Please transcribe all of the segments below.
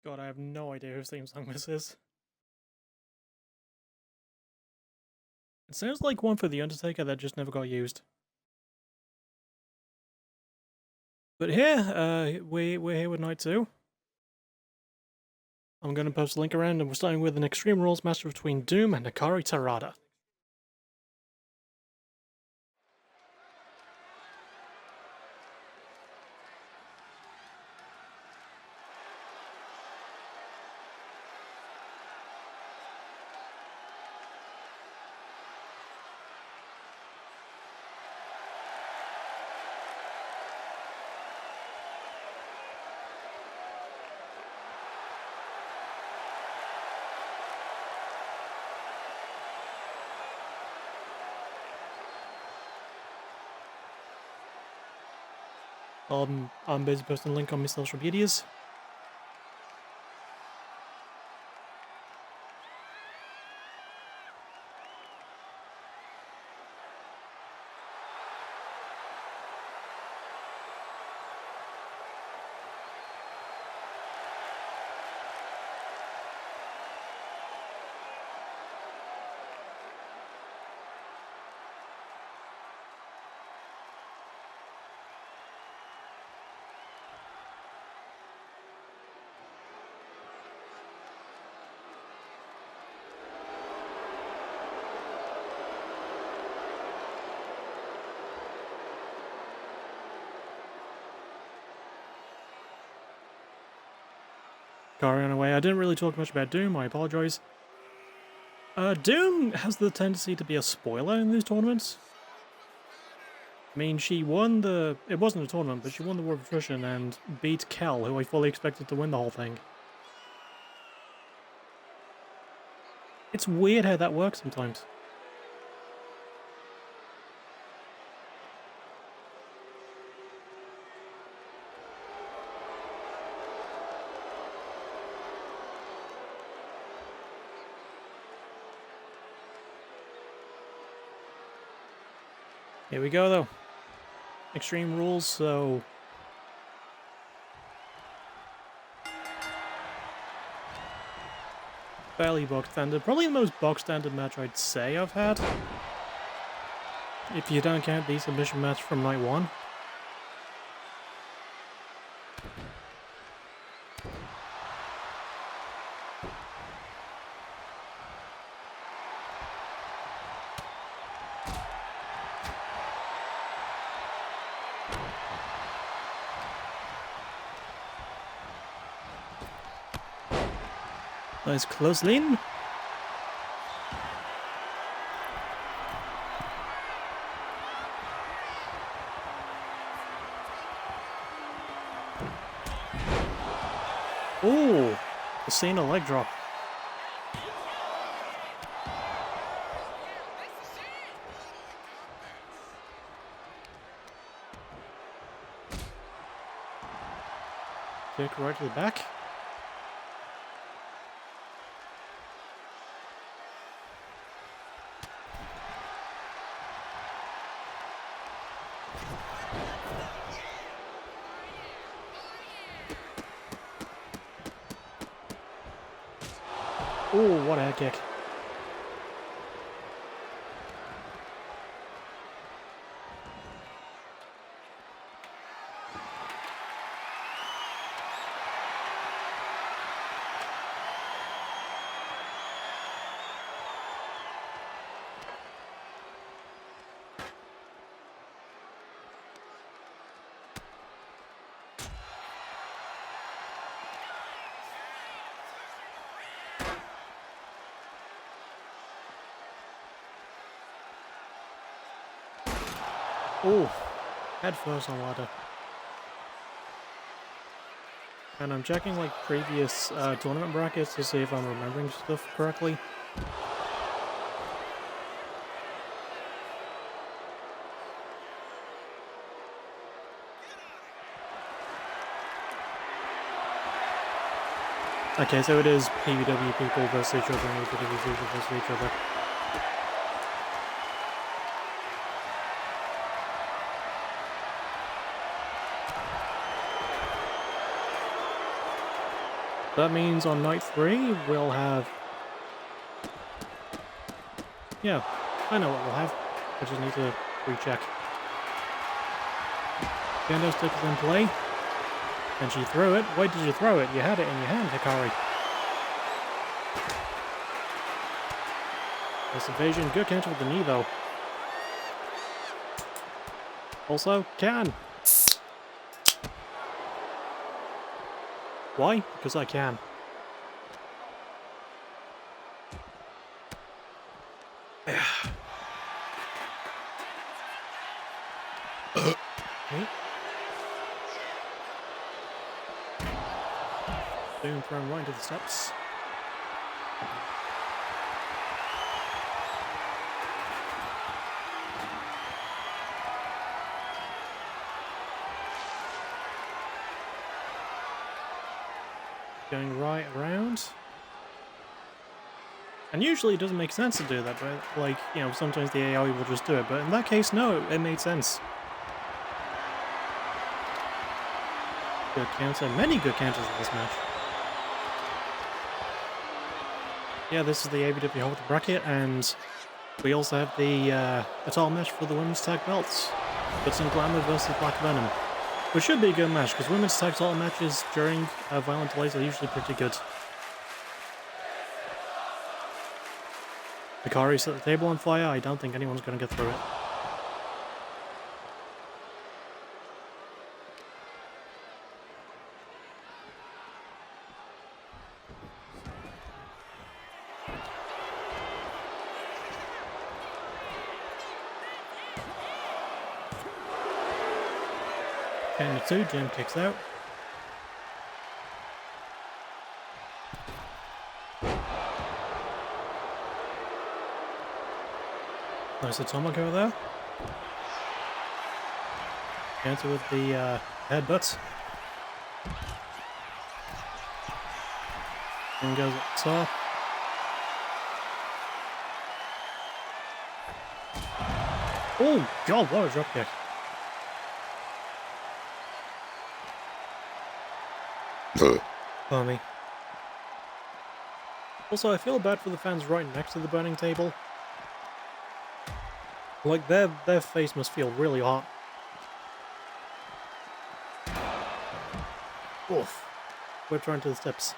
God, I have no idea whose theme song this is. It sounds like one for The Undertaker that just never got used. But here, we're here with night 2. I'm going to post a link around, and we're starting with an Extreme Rules match between Doom and Hikari Terada. I'm busy posting a link on my social medias. Carrying away. I didn't really talk much about Doom, I apologize. Doom has the tendency to be a spoiler in these tournaments. I mean, she won the... It wasn't a tournament, but she won the World of Attrition and beat Kel, who I fully expected to win the whole thing. It's weird how that works sometimes. Here we go, though. Extreme Rules, so... fairly box standard. Probably the most box standard match I'd say I've had. If you don't count the submission match from night 1. Nice close lean. Ooh, the Cena leg drop. Kick right to the back. Ooh, what a head kick. Ooh, head first on ladder. And I'm checking like previous tournament brackets to see if I'm remembering stuff correctly. Okay, so it is PBW people versus each other and APW people versus each other. That means on night 3, we'll have... Yeah, I know what we'll have. I just need to recheck. Kendo stick is in play. And she threw it. Why did you throw it? You had it in your hand, Hikari. This evasion, good counter with the knee though. Also, can. Why? Because I can. Okay. Boom, thrown right into the steps. Going right around. And usually it doesn't make sense to do that, but like, you know, sometimes the AI will just do it. But in that case, no, it made sense. Good counter. Many good counters in this match. Yeah, this is the ABW Holder bracket, and we also have the a title match for the women's tag belts. Goodson Glamour versus Black Venom. Which should be a good match, because women's tag title matches during Violent Delays are usually pretty good. Hikari set the table on fire. I don't think anyone's going to get through it. Down to 2, Jim kicks out. Nice Atomico there. Counter with the headbutts. And goes up the top. Oh god, what a dropkick. Pardon me. Also, I feel bad for the fans right next to the burning table. Like, their face must feel really hot. Oof. Whip trying to the steps.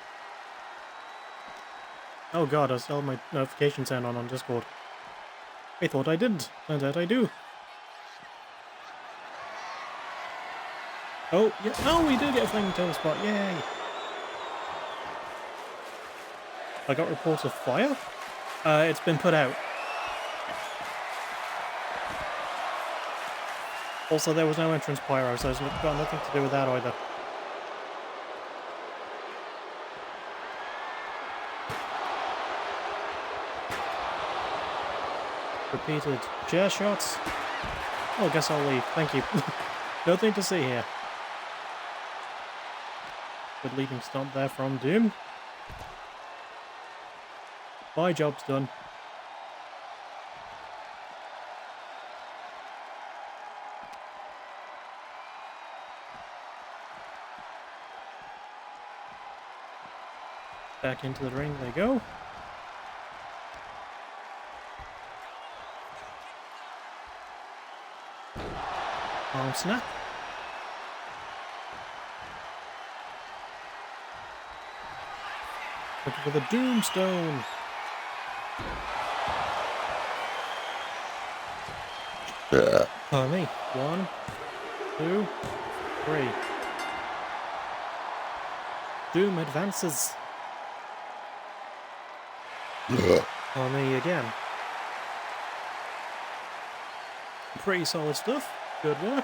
Oh god, I still have my notification turned on Discord. I thought I didn't. Turns out I do. Oh, yeah. Oh, we did get a flaming tail spot. Yay! I got reports of fire? It's been put out. Also, there was no entrance pyro, so it's got nothing to do with that either. Repeated chair shots. Oh, I guess I'll leave. Thank you. Nothing to see here. Good leading stomp there from Doom. My job's done. Back into the ring they go. Arm snap. Looking for the Doomstone. Pardon me. 1, 2, 3. Doom advances. On me again. Pretty solid stuff. Good work.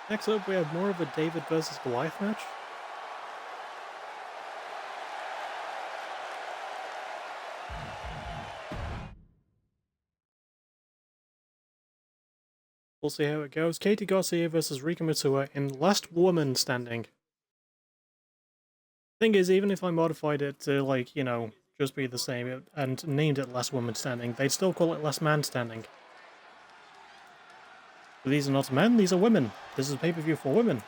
Next up, we have more of a David versus Goliath match. We'll see how it goes. Katie Garcia versus Rika Mitsuha in Last Woman Standing. Thing is, even if I modified it to, like, you know, just be the same and named it Last Woman Standing, they'd still call it Last Man Standing. But these are not men, these are women. This is a pay-per-view for women.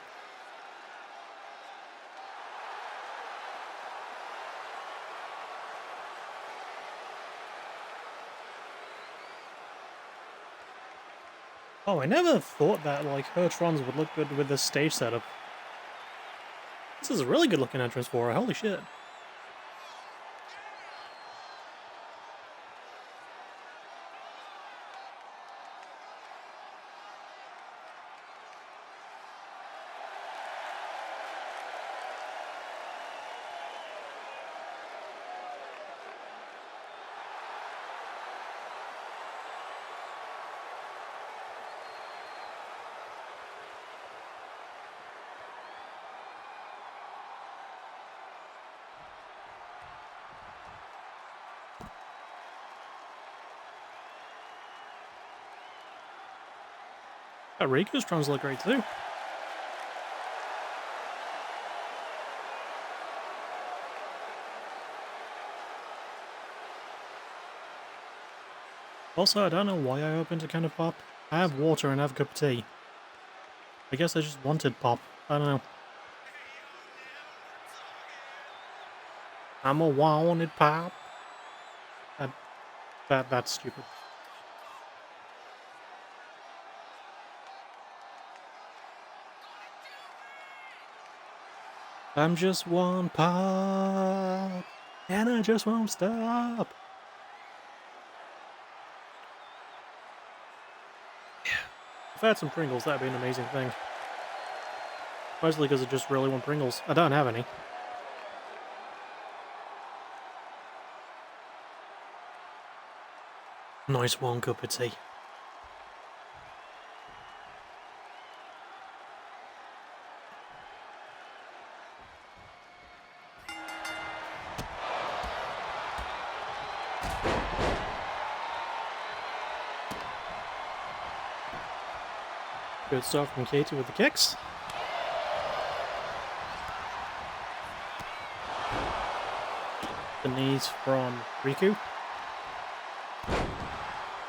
Oh, I never thought that, like, her Trons would look good with this stage setup. This is a really good looking entrance for her, holy shit. Riku's Trons look great too. Also, I don't know why I opened a can of pop. I have water and I have a cup of tea. I guess I just wanted pop. I don't know. I'm a wanted pop. That's stupid. I'm just one pop, and I just won't stop. If I had some Pringles, that'd be an amazing thing. Mostly because I just really want Pringles. I don't have any. Nice one cup of tea. Good start from Katie with the kicks. The knees from Riku.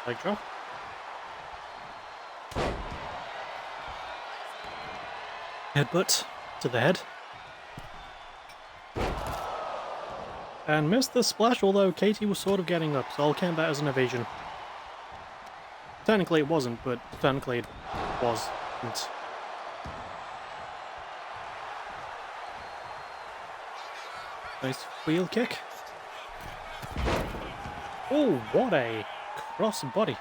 Leg drop. Headbutt to the head. And missed the splash, although Katie was sort of getting up, so I'll count that as an evasion. Technically it wasn't, but technically it was. Nice wheel kick. Oh, what a cross body.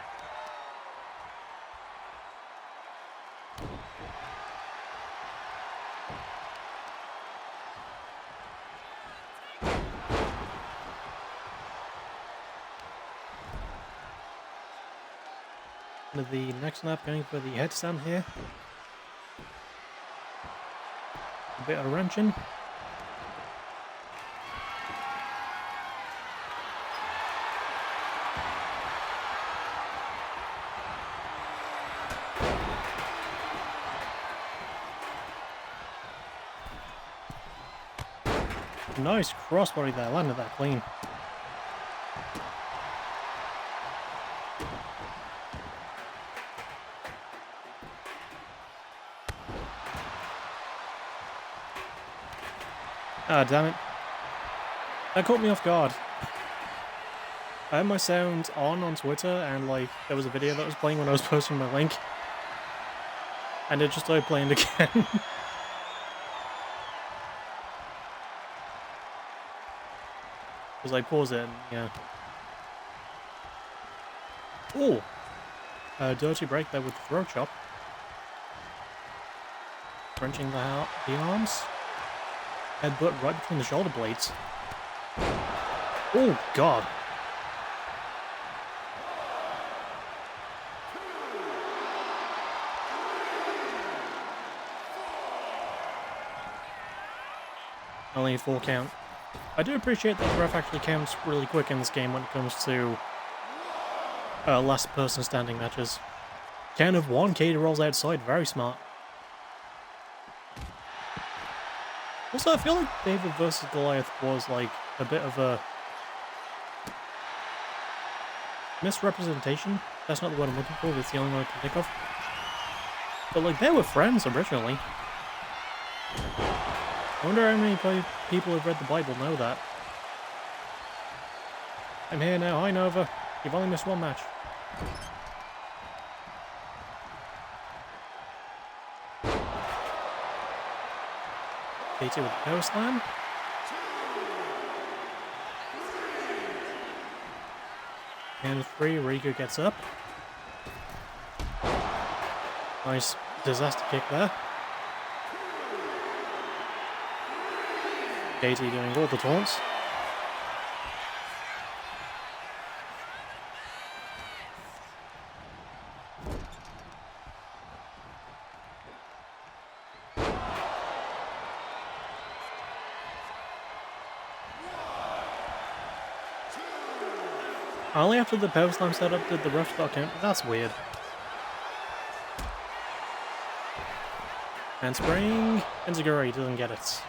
Into the next snap, going for the headstand here. A bit of wrenching. Nice crossbody there, landed that clean. Ah, damn it. That caught me off guard. I had my sound on Twitter, and like, there was a video that was playing when I was posting my link. And it just started playing again. Because I pause it, and yeah. Oh! Dirty break there with the throat chop. Wrenching the arms. Headbutt right between the shoulder blades. Oh, God. Only a 4 count. I do appreciate that the ref actually counts really quick in this game when it comes to last person standing matches. Count of 1, Katie rolls outside, very smart. Also, I feel like David versus Goliath was like a bit of a misrepresentation. That's not the word I'm looking for, but it's the only one I can think of. But like, they were friends originally. I wonder how many people who've read the Bible know that. I'm here now. Hi, Nova. You've only missed one match. Katie with the power slam. And 3, Riku gets up. Nice disaster kick there. Katie doing all the taunts. Only after the power slam setup did the rush start count. That's weird. Handspring. Enziguri doesn't get it.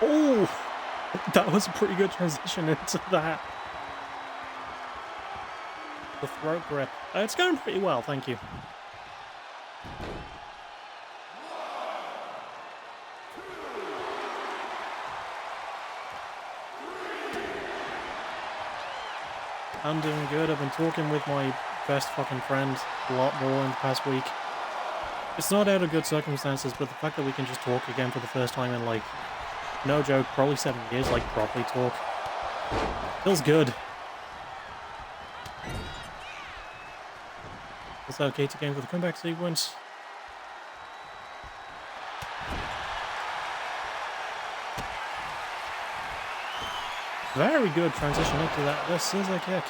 Oh! That was a pretty good transition into that. The throat grip. It's going pretty well, thank you. I'm doing good. I've been talking with my best fucking friend a lot more in the past week. It's not out of good circumstances, but the fact that we can just talk again for the first time in, like, no joke, probably 7 years, like, properly talk. Feels good. Also, Katie going for the comeback sequence. Very good transition into that. The scissor kick.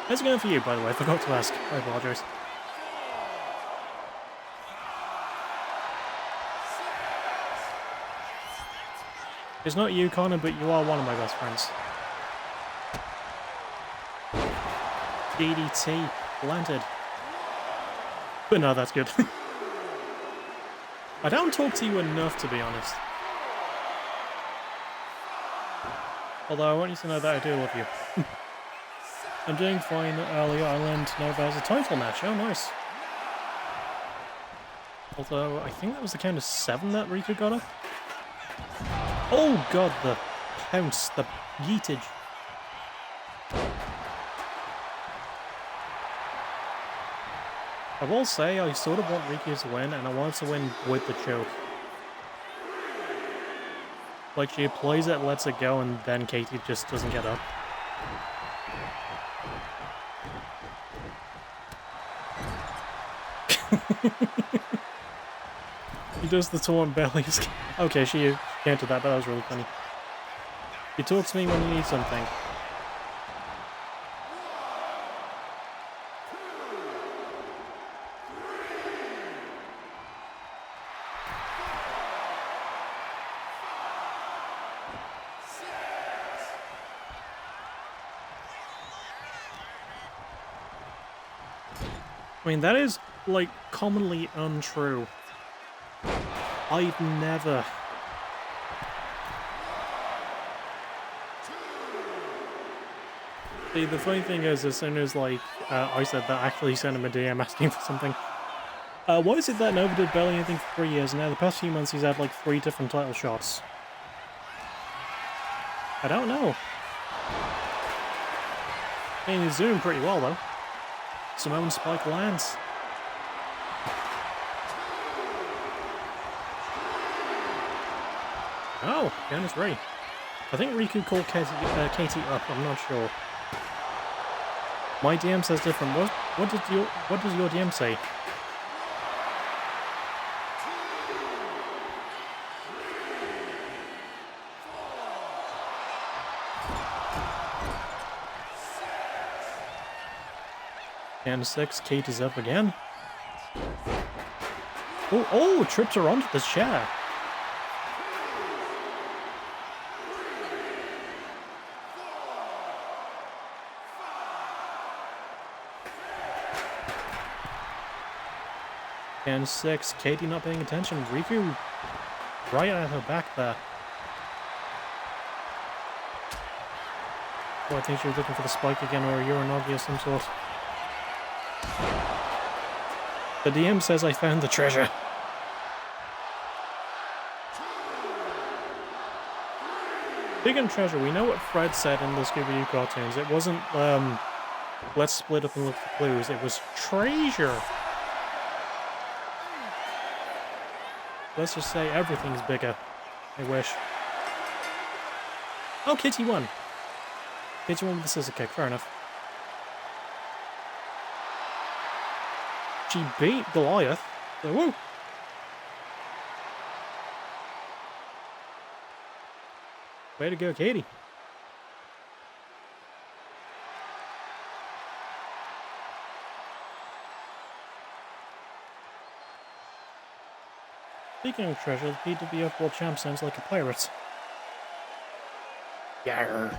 How's it going for you, by the way? I forgot to ask. I apologize. It's not you, Connor, but you are one of my best friends. DDT. Landed. But no, that's good. I don't talk to you enough, to be honest. Although I want you to know that I do love you. I'm doing fine. Earlier I learned Nova has a title match. Oh, nice. Although, I think that was the count of 7 that Riku got up. Oh god, the pounce, the yeetage. I will say, I sort of want Riku to win, and I want to win with the choke. Like, she plays it, lets it go, and then Katie just doesn't get up. He does the taunt bellies. Okay, she countered that, but that was really funny. You talk to me when you need something. I mean, that is, like, commonly untrue. I've never... See, the funny thing is, as soon as, like, I said that, I actually sent him a DM asking for something. Why is it that Nova did barely anything for 3 years, and now the past few months he's had, like, 3 different title shots? I don't know. I mean, he's doing pretty well, though. Samoan Spike lands. Oh, Candice Ray. I think Riku called Katie up, I'm not sure. My DM says different. What does your DM say? And 6, Kate is up again. Oh, tripped her onto the chair. And 6, Katie not paying attention. Riku right at her back there. Oh, I think she was looking for the spike again, or a Uranagi of some sort. The DM says I found the treasure. Speaking of treasure, we know what Fred said in the Scooby-Doo cartoons. It wasn't, let's split up and look for clues. It was treasure. Let's just say everything's bigger. I wish. Oh, Kitty won. Kitty won with the scissor kick. Fair enough. She beat Goliath. So, woo! Way to go, Katie. Speaking of treasure, the PWF World Champ sounds like a pirate. Yarr.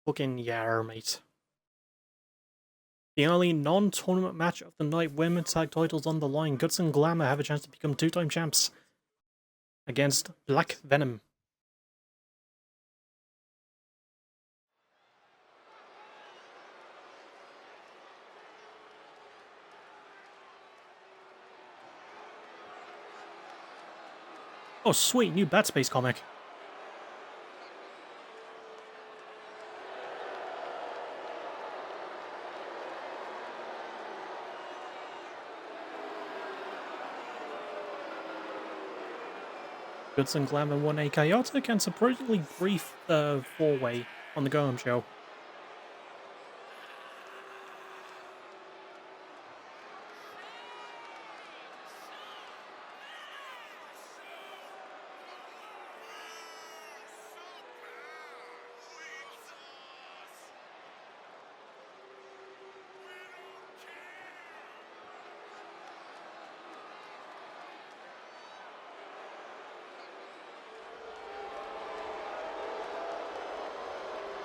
Fucking yarr, mate. The only non-tournament match of the night, women's tag titles on the line. Guts and Glamour have a chance to become two-time champs against Black Venom. Oh, sweet, new Bat Space comic. Guts and Glamour won a chaotic and surprisingly brief four-way on the Go Home show.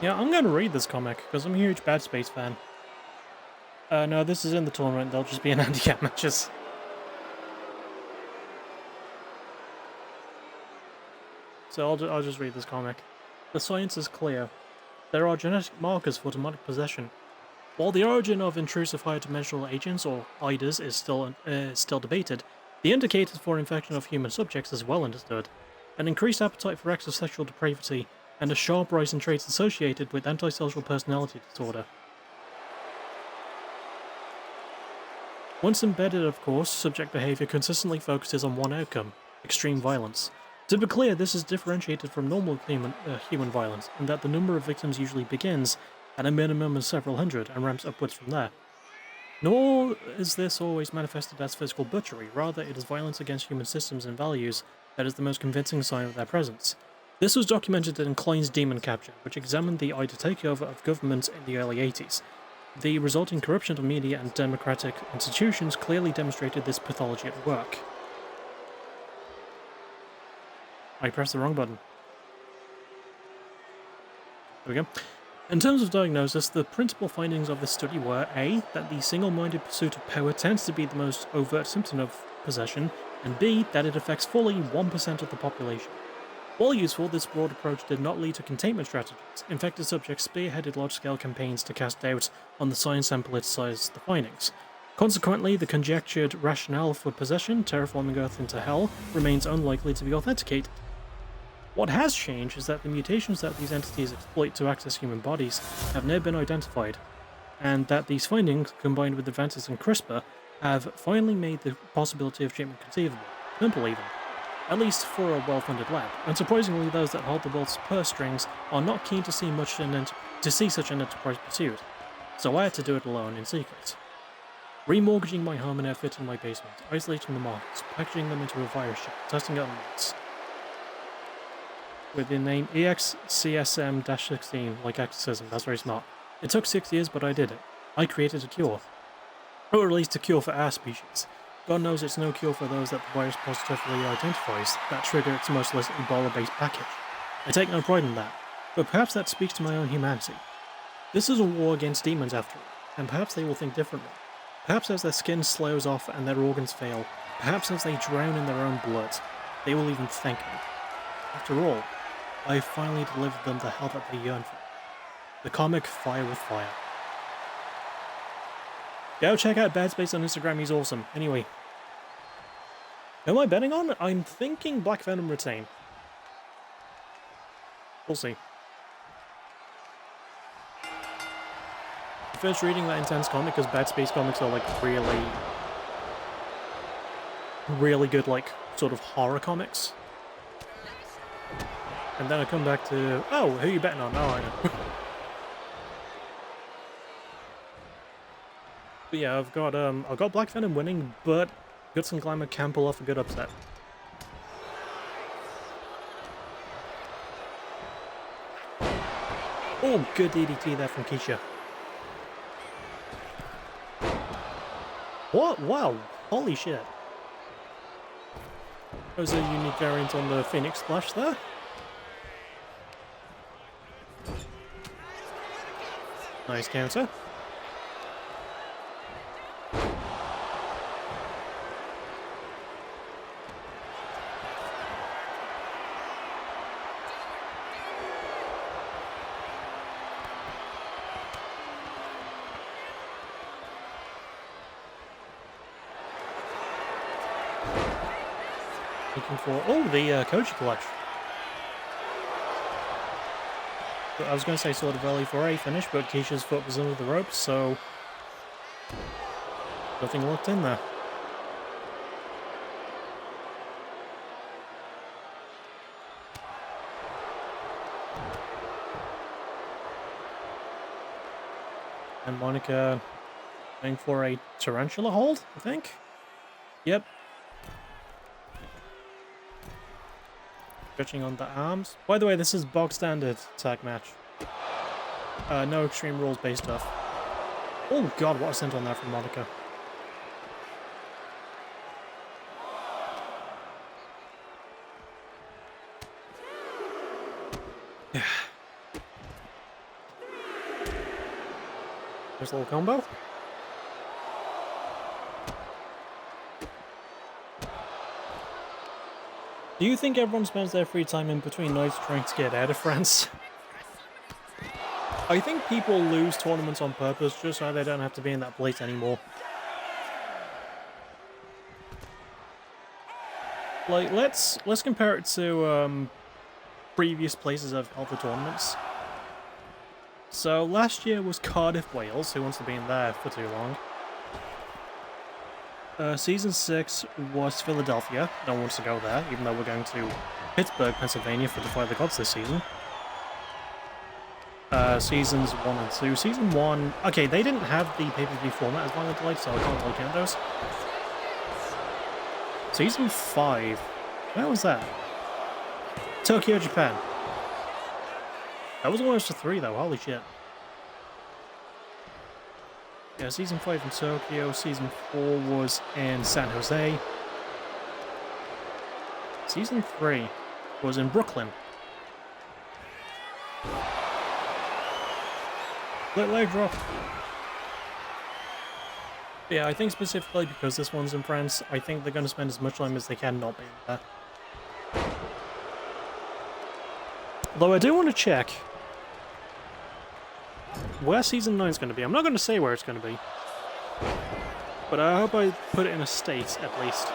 Yeah, I'm going to read this comic, because I'm a huge Bad Space fan. No, this is in the tournament, they'll just be in handicap matches. So I'll just read this comic. The science is clear. There are genetic markers for demonic possession. While the origin of intrusive higher dimensional agents, or IDAs, is still debated, the indicators for infection of human subjects is well understood. An increased appetite for acts of sexual depravity, and a sharp rise in traits associated with antisocial personality disorder. Once embedded, of course, subject behavior consistently focuses on one outcome: extreme violence. To be clear, this is differentiated from normal human violence, in that the number of victims usually begins at a minimum of several hundred and ramps upwards from there. Nor is this always manifested as physical butchery, rather it is violence against human systems and values that is the most convincing sign of their presence. This was documented in Klein's Demon Capture, which examined the IDA takeover of government in the early 80s. The resulting corruption of media and democratic institutions clearly demonstrated this pathology at work. I pressed the wrong button. There we go. In terms of diagnosis, the principal findings of this study were A, that the single-minded pursuit of power tends to be the most overt symptom of possession, and B, that it affects fully 1% of the population. While useful, this broad approach did not lead to containment strategies. Infected subjects spearheaded large-scale campaigns to cast doubt on the science and politicize the findings. Consequently, the conjectured rationale for possession, terraforming Earth into hell, remains unlikely to be authenticated. What has changed is that the mutations that these entities exploit to access human bodies have now been identified, and that these findings, combined with advances in CRISPR, have finally made the possibility of treatment conceivable. Simple even. At least for a well-funded lab. Unsurprisingly, those that hold the world's purse strings are not keen to see such an enterprise pursued, so I had to do it alone in secret. Remortgaging my home and outfit in my basement, isolating the markets, packaging them into a virus chip, testing out on mice. With the name EXCSM-16, like exorcism, that's very smart. It took 6 years, but I did it. I created a cure. Or at least a cure for our species. God knows it's no cure for those that the virus positively identifies, that trigger its merciless Ebola-based package. I take no pride in that, but perhaps that speaks to my own humanity. This is a war against demons after all, and perhaps they will think differently. Perhaps as their skin slows off and their organs fail, perhaps as they drown in their own blood, they will even thank me. After all, I have finally delivered them the hell that they yearn for. The comic Fire with Fire. Go check out Bedspace on Instagram, he's awesome. Anyway. Who am I betting on? I'm thinking Black Venom retain. We'll see. I finished reading that intense comic because Bedspace comics are like really good, like, sort of horror comics. And then I come back to, oh, who are you betting on? Oh, I know. But yeah, I've got Black Venom winning, but Guts and Glamour can pull off a good upset. Oh, good DDT there from Keisha. What? Wow. Holy shit. That was a unique variant on the Phoenix Splash there. Nice counter. Looking for, oh, the Koji clutch. But I was going to say sort of early for a finish, but Keisha's foot was under the ropes, so nothing locked in there. And Monica going for a tarantula hold, I think. Yep. Stretching on the arms. By the way, this is bog standard tag match. No Extreme Rules based stuff. Oh god, what a sent on that from Monica. Yeah. There's a little combo. Do you think everyone spends their free time in between nights trying to get out of France? I think people lose tournaments on purpose just so they don't have to be in that place anymore. Like, let's compare it to previous places I've held the tournaments. So last year was Cardiff, Wales. Who wants to be in there for too long? Season 6 was Philadelphia. No one wants to go there, even though we're going to Pittsburgh, Pennsylvania for Defy the Gods this season. Seasons 1 and 2. Season 1... Okay, they didn't have the pay-per-view format as Violent Delight, so I can't really count those. Season 5. Where was that? Tokyo, Japan. That was almost a 3, though. Holy shit. Yeah, Season 5 in Tokyo, Season 4 was in San Jose. Season 3 was in Brooklyn. Leg drop. Yeah, I think specifically because this one's in France, I think they're going to spend as much time as they can not being there. Although I do want to check where Season 9 is going to be. I'm not going to say where it's going to be. But I hope I put it in a state, at least.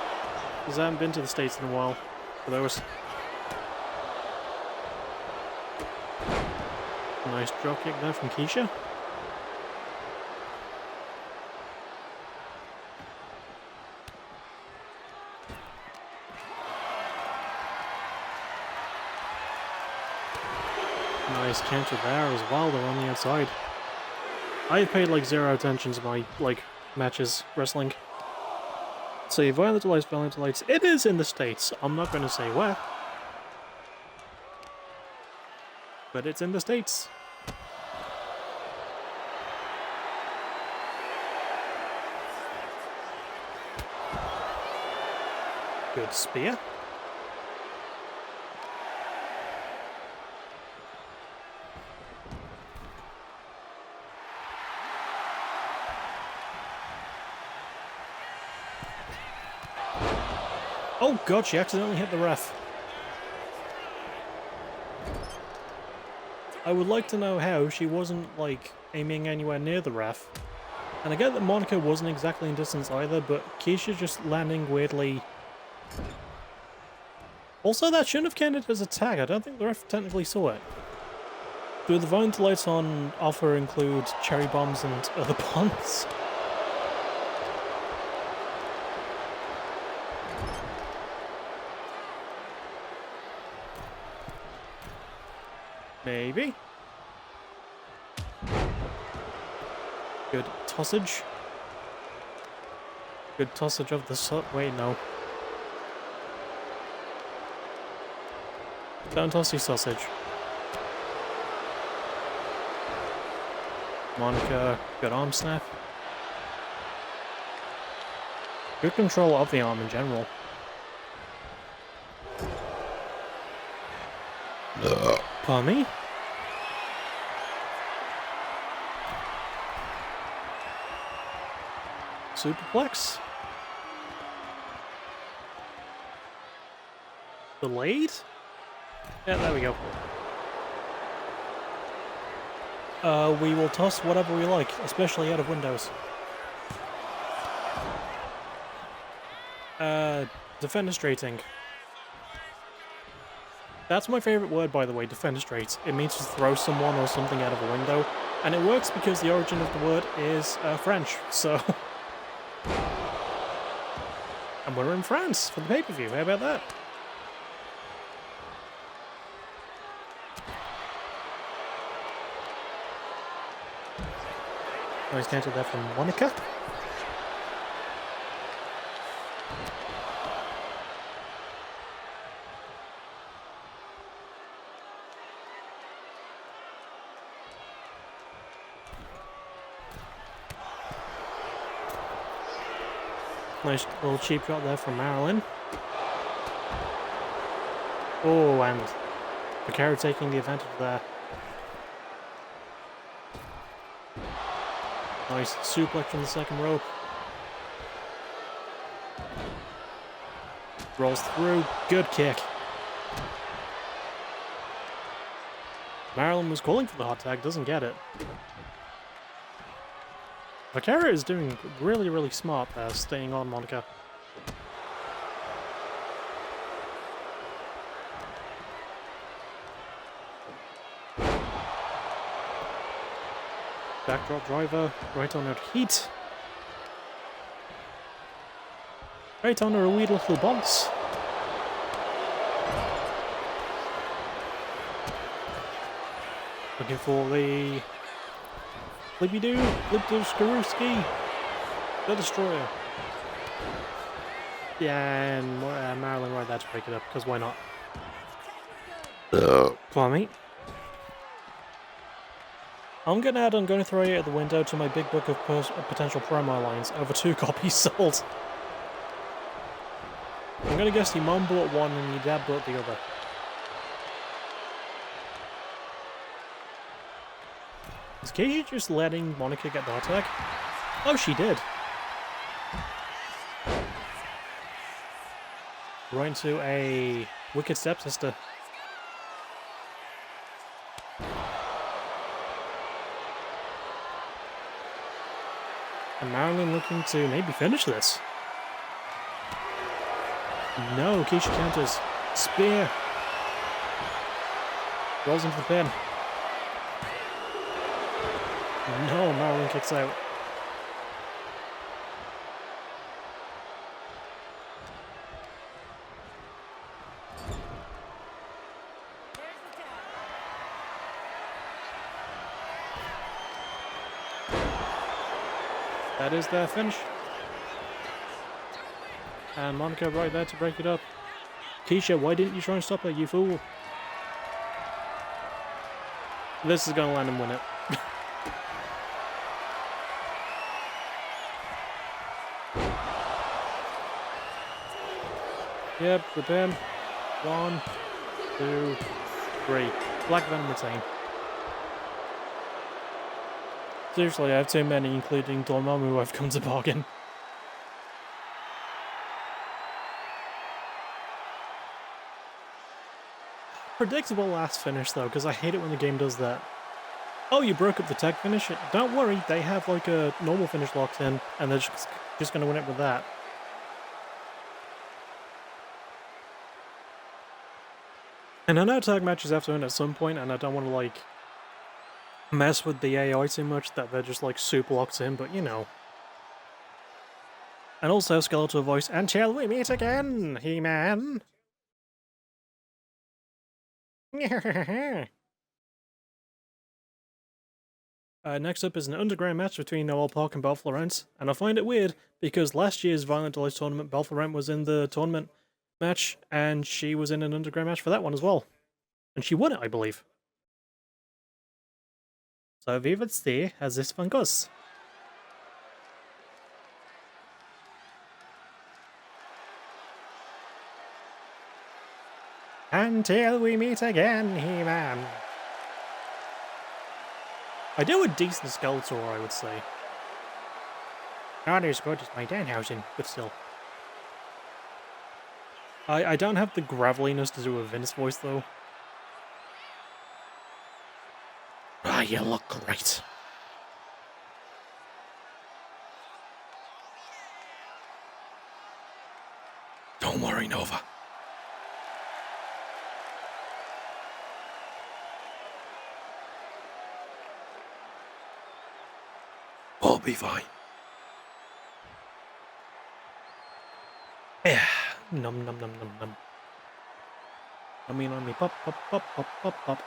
Because I haven't been to the States in a while. For those. Nice dropkick there from Keisha. Nice counter there as well, they're on the outside. I've paid like zero attention to my, like, matches wrestling. So Violent Delights, it is in the States. I'm not going to say where. But it's in the States. Good spear. Oh god, she accidentally hit the ref. I would like to know how she wasn't, like, aiming anywhere near the ref. And I get that Monica wasn't exactly in distance either, but Keisha just landing weirdly. Also, that shouldn't have counted as a tag. I don't think the ref technically saw it. Do the vine lights on offer include cherry bombs and other bombs? Maybe. Good tossage. Good tossage of the wait, no. Don't toss your sausage. Monica, good arm snap. Good control of the arm in general. Pardon me? Superplex? Delayed? Yeah, there we go. We will toss whatever we like, especially out of windows. Defenestrating. That's my favorite word, by the way, defenestrate. It means to throw someone or something out of a window, and it works because the origin of the word is French, so... And we're in France for the pay-per-view, how about that? Nice counter there from Monica. Nice little cheap shot there from Marilyn. Oh, and Vaquero taking the advantage there. Nice suplex from the second rope. Rolls through. Good kick. Marilyn was calling for the hot tag, doesn't get it. Vaquero is doing really, really smart there, staying on Monica. Backdrop driver, right on her heat. Right on her wee little bounce. Looking for the Flippy-doo, Flip-doo-Skarooski, the Destroyer. Yeah, and Marilyn right there to break it up, because why not? Come on, mate. I'm going to throw you out the window to my big book of potential promo lines. Over 2 copies sold. I'm going to guess your mum bought one and your dad bought the other. Is Katie just letting Monica get the hot tag? Oh, she did. Right into a wicked stepsister. And Marilyn looking to maybe finish this. No, Keisha counters. Spear. Rolls into the pin. No, Marilyn kicks out. That is their finish. And Monica right there to break it up. Keisha, why didn't you try and stop her, you fool? This is going to land and win it. Yep, the pin. 1, 2, 3. Black Venom retain. Seriously, I have too many, including Dormammu, who I've come to bargain. Predictable last finish, though, because I hate it when the game does that. Oh, you broke up the tag finish? Don't worry, they have like a normal finish locked in, and they're just going to win it with that. And I know tag matches have to end at some point, and I don't want to like mess with the AI too much that they're just like super locked in, but you know. And also Skeletor voice, until we meet again, He-Man! Next up is an underground match between Noel Park and Belle Florent, and I find it weird because last year's Violent Delight tournament, Belle Florent was in the tournament match, and she was in an underground match for that one as well. And she won it, I believe. So we would see how this one goes. Until we meet again, He-Man. I do a decent Skeletor, I would say. Not as good as my Danhausen, but still. I don't have the graveliness to do a Vince voice, though. Ah, you look great. Don't worry, Nova. We'll be fine. Yeah. Num num num num num. Nummy pop pop pop pop pop pop.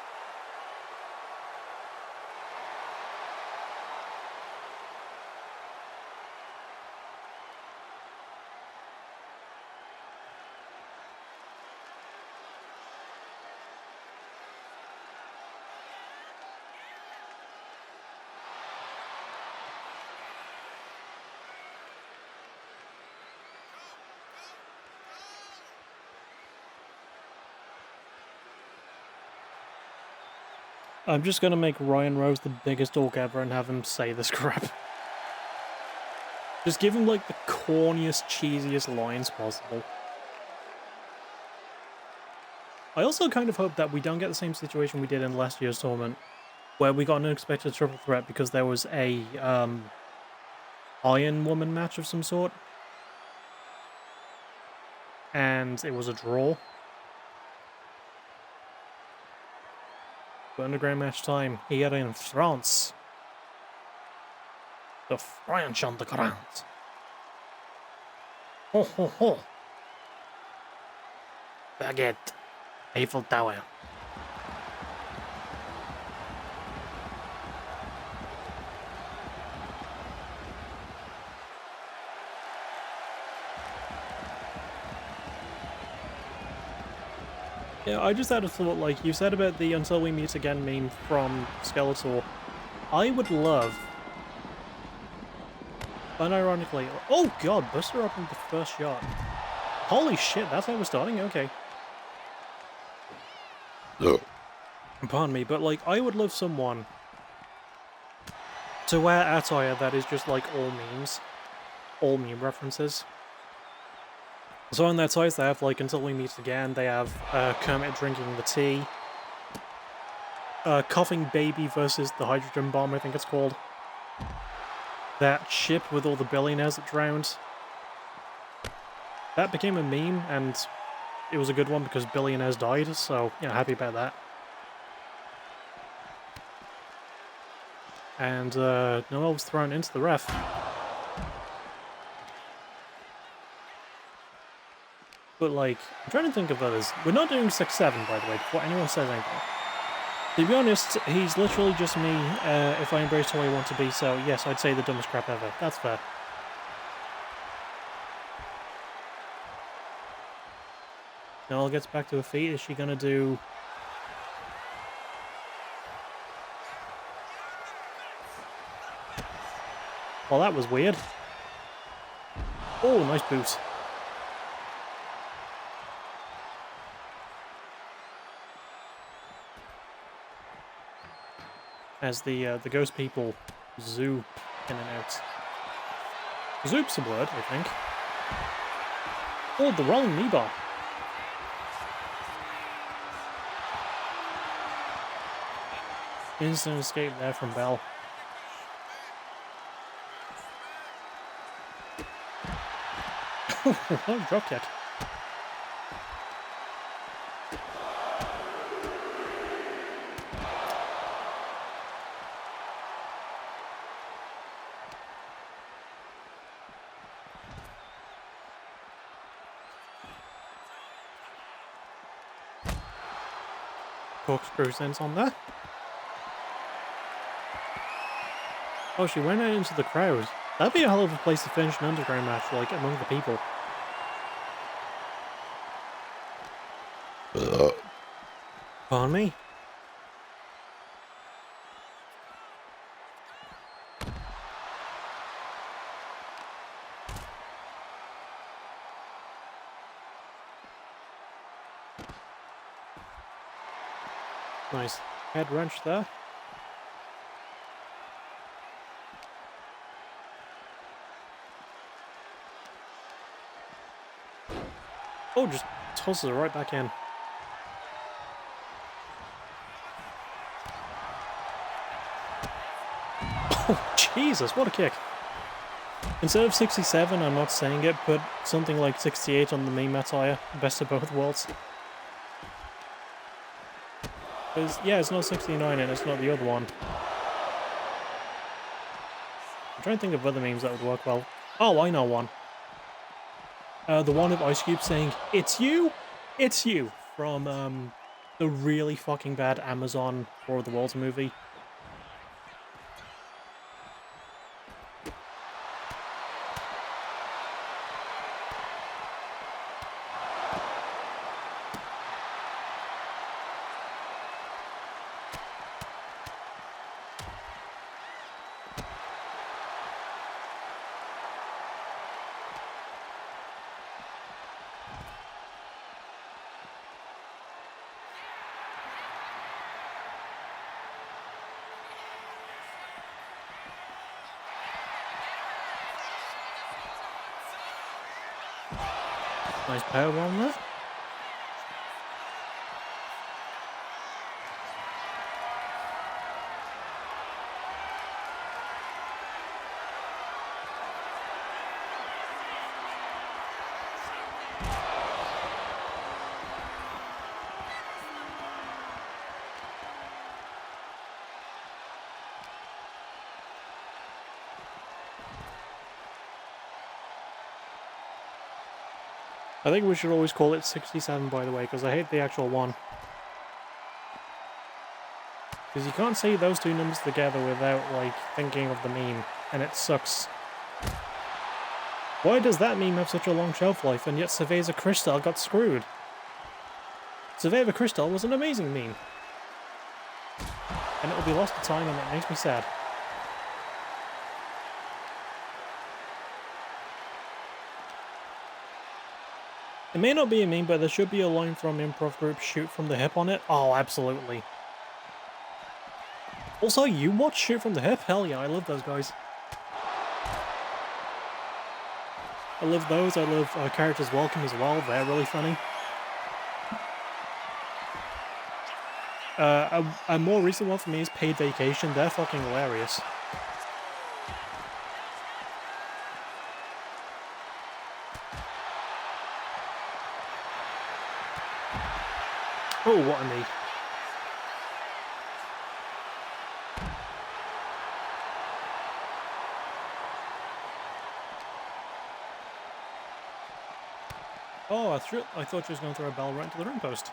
I'm just gonna make Ryan Rose the biggest dork ever and have him say this crap. Just give him like the corniest, cheesiest lines possible. I also kind of hope that we don't get the same situation we did in last year's tournament, where we got an unexpected triple threat because there was a Iron Woman match of some sort. And it was a draw. But underground match time here in France. The French underground. Ho ho ho. Baguette. Eiffel Tower. Yeah, I just had a thought, like, you said about the Until We Meet Again meme from Skeletor. I would love... Unironically... Oh god, Buster up in the first shot. Holy shit, that's how we're starting? Okay. Pardon me, but, like, I would love someone to wear attire that is just, like, all memes. All meme references. So on their ties they have, like, Until We Meet Again, they have Kermit drinking the tea. Coughing Baby versus the Hydrogen Bomb, I think it's called. That ship with all the billionaires that drowned. That became a meme, and it was a good one because billionaires died, so, you know, happy about that. And Noel was thrown into the ref. But, like, I'm trying to think of others. We're not doing 6-7, by the way, before anyone says anything. To be honest, he's literally just me if I embrace who I want to be, so yes, I'd say the dumbest crap ever. That's fair. Noel gets back to her feet. Is she gonna do... Well, that was weird. Oh, nice boot. As the ghost people zoop in and out. Zoop's a word, I think. Oh, the rolling knee bar. Instant escape there from Bell. What a drop kick. Corkscrew sense on there. Oh, she went out into the crowd. That'd be a hell of a place to finish an underground match, like, among the people. Pardon me? Nice head wrench there. Oh, just tosses it right back in. Oh, Jesus, what a kick. Instead of 67, I'm not saying it, but something like 68 on the meme attire. Best of both worlds. Yeah, it's not 69 and it's not the other one. I'm trying to think of other memes that would work well. Oh, I know one. The one of Ice Cube saying, "It's you! It's you!" from the really fucking bad Amazon War of the Worlds movie. Nice powerbomb there. I think we should always call it 67, by the way, because I hate the actual one. Because you can't say those two numbers together without, like, thinking of the meme, and it sucks. Why does that meme have such a long shelf life, and yet Cerveza Cristal got screwed? Cerveza Cristal was an amazing meme. And it'll be lost to time, and that makes me sad. It may not be a meme, but there should be a line from improv group Shoot From The Hip on it. Oh, absolutely. Also, you watch Shoot From The Hip? Hell yeah, I love those guys. I love those. I love Characters Welcome as well. They're really funny. A more recent one for me is Paid Vacation. They're fucking hilarious. Oh, what a knee. Oh, I thought she was going to throw a bell right into the ring post.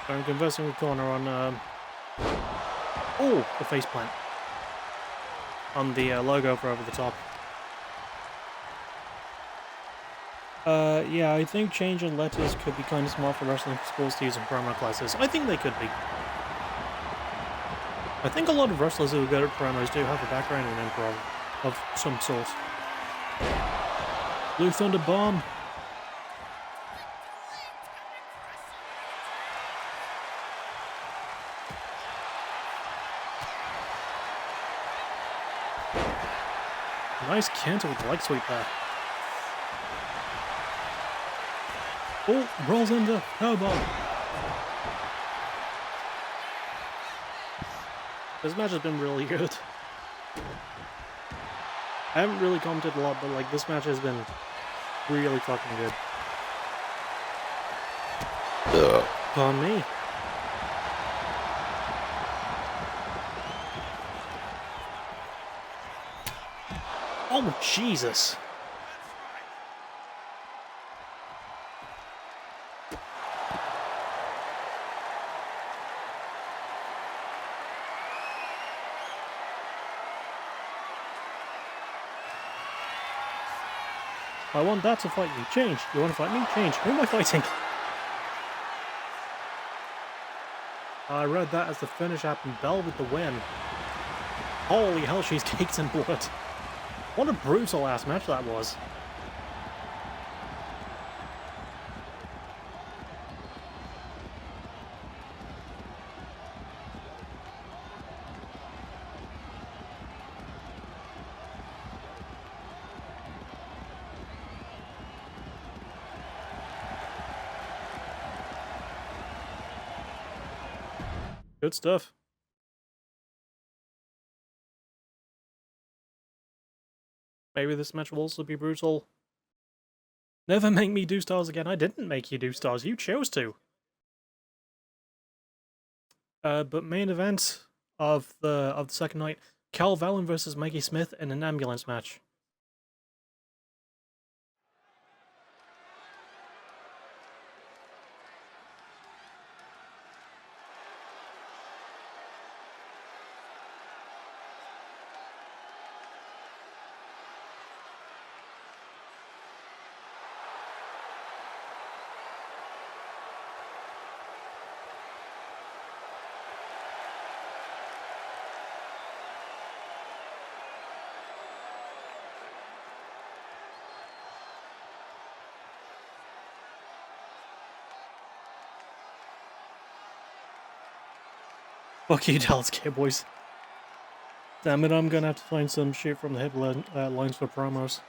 I'm conversing with Corner on Oh, the faceplant on the logo for over the top. Yeah, I think changing letters could be kind of smart for wrestling schools to use in promo classes. I think they could be. I think a lot of wrestlers who are good at promos do have a background in improv of some sort. Blue Thunder Bomb. Nice counter with the leg sweep there. Oh, rolls into powerbomb. This match has been really good. I haven't really commented a lot, but like this match has been really fucking good. Pardon me. Oh, Jesus. I want that to fight you. Change. You want to fight me? Change. Who am I fighting? I read that as the finish happened. Bell with the win. Holy hell, she's caked in blood. What a brutal ass match that was. Good stuff. Maybe this match will also be brutal. Never make me do stars again. I didn't make you do stars. You chose to. But main event of the second night, Cal Valin versus Maggie Smith in an ambulance match. Fuck you, Dallas Cowboys. Damn it, I'm gonna have to find some shit from the headlines for promos.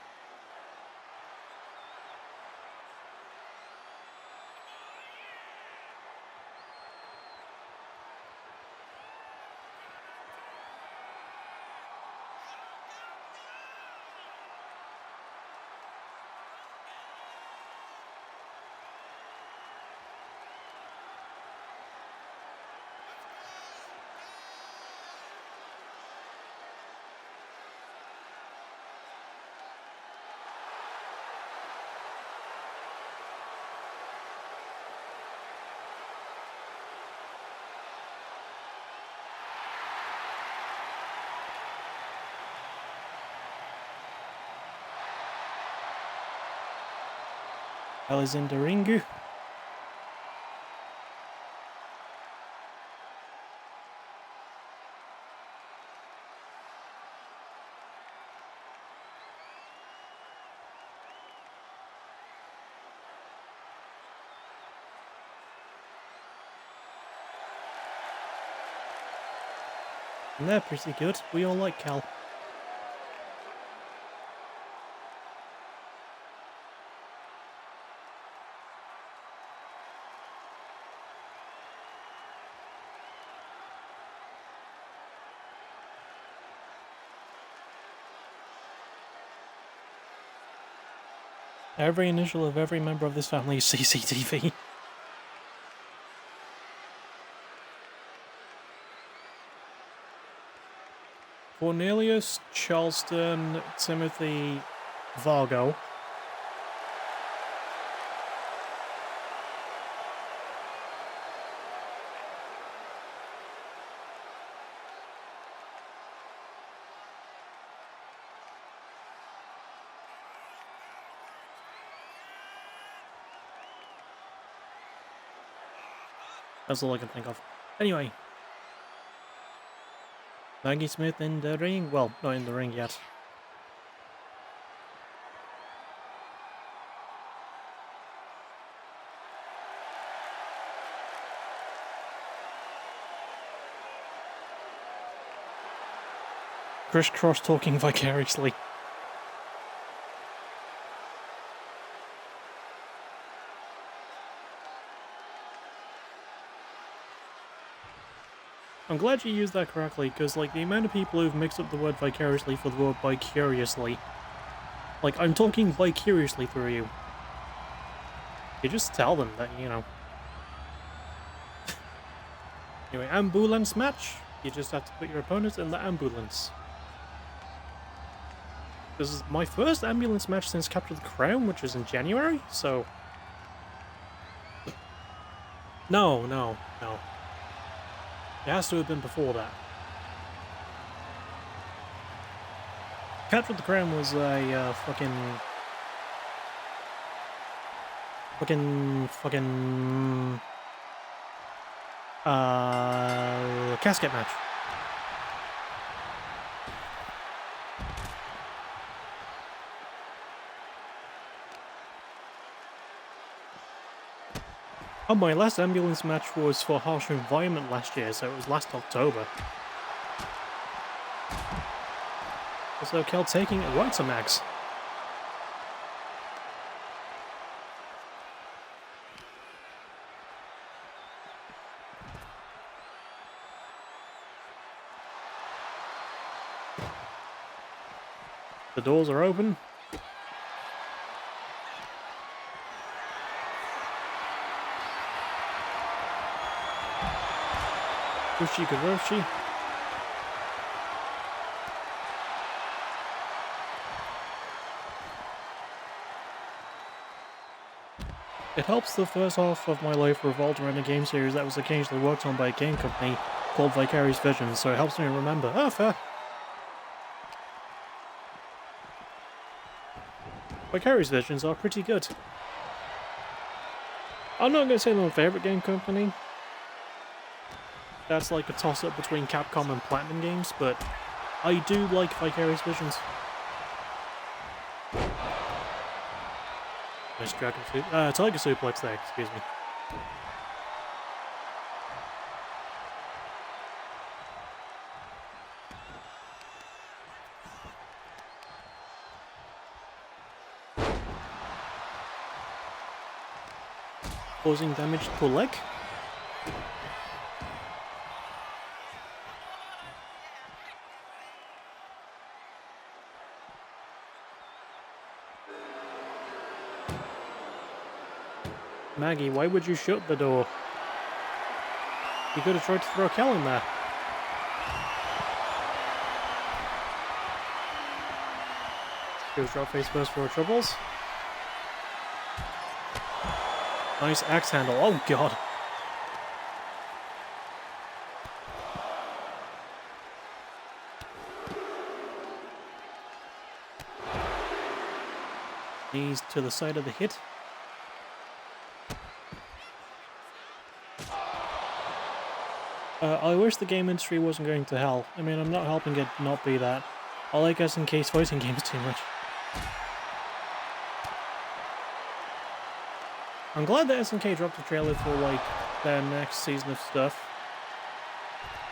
Alexander Ringu. And they're pretty good. We all like Cal. Every initial of every member of this family is CCTV. Cornelius, Charleston, Timothy, Vargo. That's all I can think of. Anyway. Maggie Smith in the ring? Well, not in the ring yet. Chris Cross talking vicariously. I'm glad you used that correctly, because, like, the amount of people who've mixed up the word vicariously for the word vicuriously. Like, I'm talking vicariously through you. You just tell them that, you know. Anyway, ambulance match. You just have to put your opponent in the ambulance. This is my first ambulance match since Capture the Crown, which is in January, so... No. It has to have been before that. Capture the Crown was a casket match. Oh, my last ambulance match was for Harsh Environment last year, so it was last October. Also, Kel taking it right to Max. The doors are open. Uchi Kuroshi. It helps the first half of my life revolved around a game series that was occasionally worked on by a game company called Vicarious Visions, so it helps me remember. Ah, fair. Vicarious Visions are pretty good. I'm not going to say they're my favourite game company. That's like a toss-up between Capcom and Platinum Games, but I do like Vicarious Visions. Nice Tiger Suplex there, excuse me. Causing damage to the leg. Maggie, why would you shut the door? You could have tried to throw Kel in there. Goes drop face first for troubles. Nice axe handle. Oh god. Knees to the side of the hit. I wish the game industry wasn't going to hell. I mean, I'm not helping it not be that. I like SNK's fighting games too much. I'm glad that SNK dropped a trailer for, like, their next season of stuff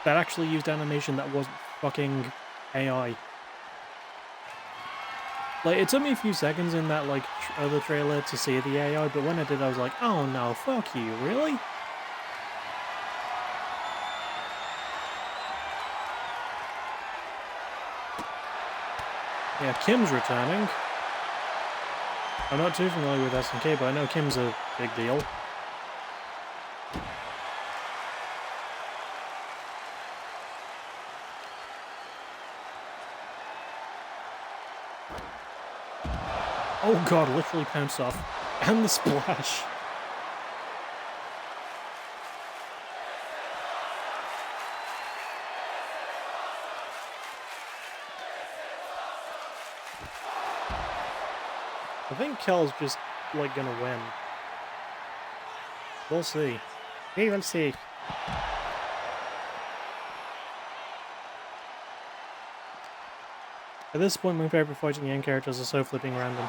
that actually used animation that wasn't fucking AI. Like, it took me a few seconds in that, like, other trailer to see the AI, but when I did, I was like, oh no, fuck you, really? Yeah, Kim's returning. I'm not too familiar with SNK, but I know Kim's a big deal. Oh god, literally pounced off. And the splash. I think Kel's just, like, gonna win. We'll see. We will see. At this point, my favourite fighting game characters are so flipping random.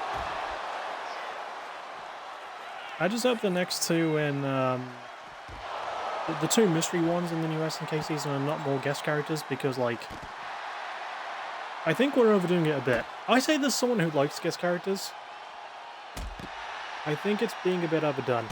I just hope the next two in, the two mystery ones in the new SNK season are not more guest characters, because, like, I think we're overdoing it a bit. I say this as someone who likes guest characters. I think it's being a bit overdone.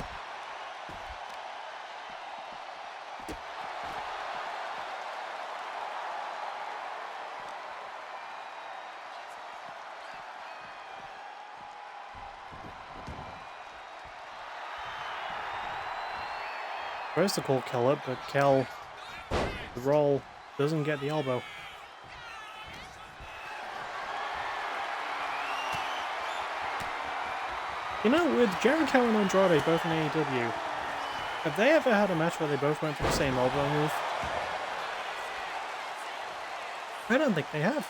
Tries to call Kel up, but Kel, the roll, doesn't get the elbow. You know, with Jericho and Andrade both in AEW, have they ever had a match where they both went for the same elbow move? I don't think they have.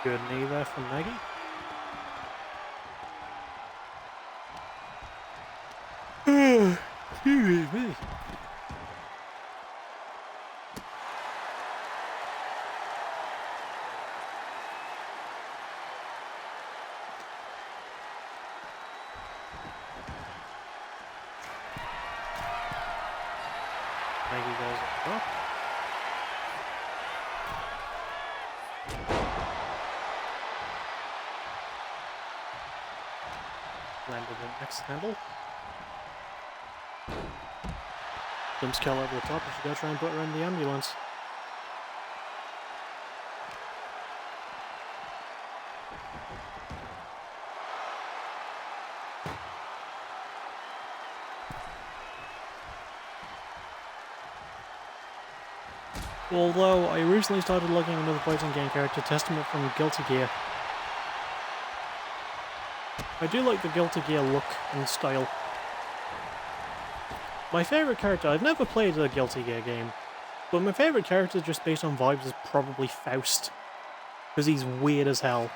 Good knee there from Maggie. Excuse me. Maggie goes up. Landed an X handle. Jumps Kel over the top, and she gotta try and put her in the ambulance. Although, I recently started looking at another fighting game character, Testament from Guilty Gear. I do like the Guilty Gear look and style. My favourite character, I've never played a Guilty Gear game, but my favourite character just based on vibes is probably Faust. Because he's weird as hell.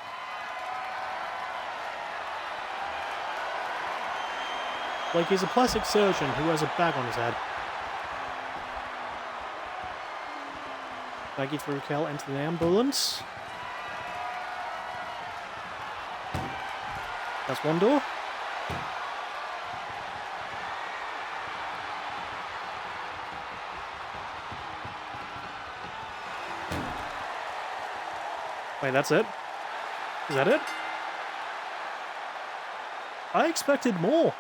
Like, he's a plastic surgeon who has a bag on his head. Maggie threw Kel into the ambulance. That's one door. Wait, that's it? Is that it? I expected more.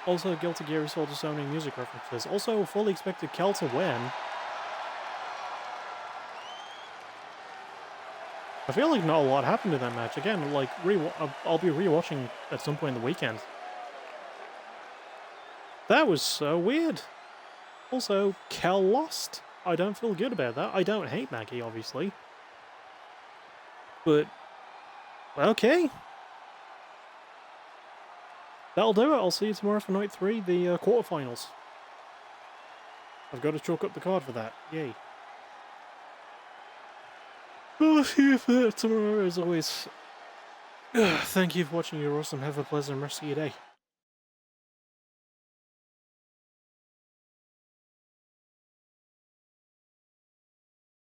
Also, Guilty Gear is full of Sony music references. Also, fully expected Kel to win. I feel like not a lot happened in that match. Again, like, I'll be rewatching at some point in the weekend. That was so weird. Also, Kel lost. I don't feel good about that. I don't hate Maggie, obviously. But, okay. That'll do it. I'll see you tomorrow for Night 3, the quarterfinals. I've got to chalk up the card for that. Yay. I'll see you for that tomorrow, as always. Thank you for watching. You're awesome. Have a pleasant rest of your day.